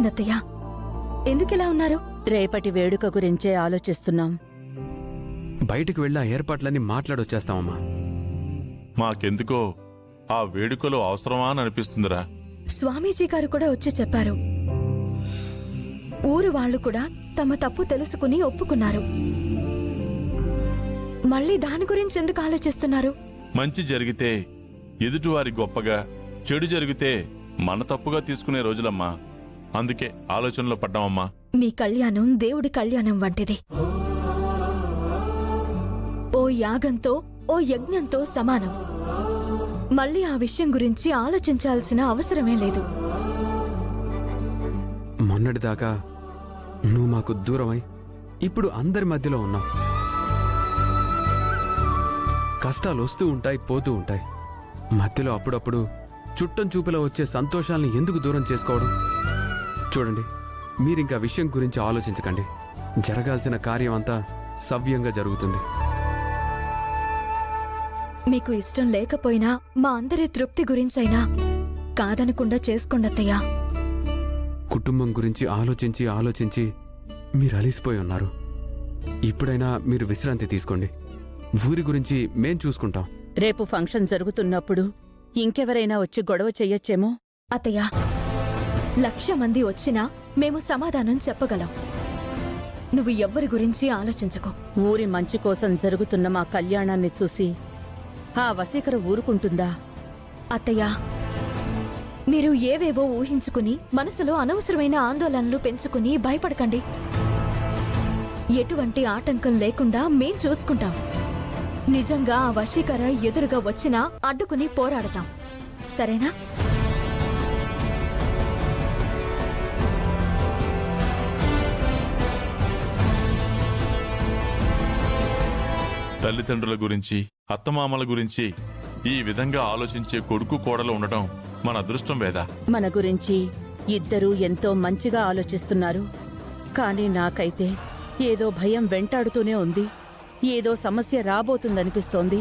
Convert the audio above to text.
ఏమైందత్తయ్యా? ఎందుకిలా ఉన్నారు? రేపటి వేడుక గురించే ఆలోచిస్తున్నాం. బయటికి వెళ్ళి ఆ ఏర్పాట్లన్నీ మాట్లాడొచ్చేస్తామమ్మా. మాకెందుకో ఆ వేడుకలు అవసరమా అని అనిపిస్తుందిరా. స్వామీజీ గారు కూడా వచ్చి చెప్పారు. ఊరు వాళ్ళు కూడా తమ తప్పు తెలుసుకుని ఒప్పుకున్నారు. మళ్ళీ దాని గురించి ఎందుకు ఆలోచిస్తున్నారు? మంచి జరిగితే ఎదుటివారి గొప్పగా, చెడు జరిగితే మన తప్పుగా తీసుకునే రోజులమ్మా. అందుకే ఆలోచనలో పడ్డామమ్మా. మీ కళ్యాణం దేవుడి కళ్యాణం వంటిది. ఓ యాగంతో, ఓ యజ్ఞంతో సమానం. మళ్ళీ ఆ విషయం గురించి ఆలోచించాల్సిన అవసరమే లేదు. మొన్నటిదాకా నువ్వు మాకు దూరమై ఇప్పుడు అందరి మధ్యలో ఉన్నావు. కష్టాలు వస్తూ ఉంటాయి, పోతూ ఉంటాయి. మధ్యలో అప్పుడప్పుడు చుట్టం చూపులో వచ్చే సంతోషాలను ఎందుకు దూరం చేసుకోవడం? చూడండి, మీరింకా విషయం గురించి ఆలోచించకండి. జరగాల్సిన కార్యం అంతా సవ్యంగా జరుగుతుంది. మీకు ఇష్టం లేకపోయినా మా అందరి తృప్తి గురించైనా కాదనకుండా చేసుకోండత్తయ్యా. కుటుంబం గురించి ఆలోచించి ఆలోచించి మీరు అలిసిపోయి ఉన్నారు. ఇప్పుడైనా మీరు విశ్రాంతి తీసుకోండి. ఊరి గురించి మేం చూసుకుంటాం. రేపు ఫంక్షన్ జరుగుతున్నప్పుడు ఇంకెవరైనా వచ్చి గొడవ చెయ్యొచ్చేమో. అత్తయ్యా, 1,00,000 మంది వచ్చినా మేము సమాధానం చెప్పగలం. నువ్వు ఎవ్వరి గురించి ఆలోచించకు. ఊరి మంచి కోసం జరుగుతున్న మా కళ్యాణాన్ని చూసి ఆ వసీకర ఊరుకుంటుందా? అత్తయ్యా, మీరు ఏవేవో ఊహించుకుని మనసులో అనవసరమైన ఆందోళనలు పెంచుకుని భయపడకండి. ఎటువంటి ఆటంకం లేకుండా మేం చూసుకుంటాం. నిజంగా ఆ వశీకర ఎదురుగా వచ్చినా అడ్డుకుని పోరాడతాం. సరేనా? తల్లిదండ్రుల గురించి, అత్తమామల గురించి ఈ విధంగా ఆలోచించే కొడుకు కోడలు ఉండటం మన అదృష్టం వేదా. మన గురించి ఇద్దరూ ఎంతో మంచిగా ఆలోచిస్తున్నారు. కానీ నాకైతే ఏదో భయం వెంటాడుతూనే ఉంది. ఏదో సమస్య రాబోతుందనిపిస్తోంది.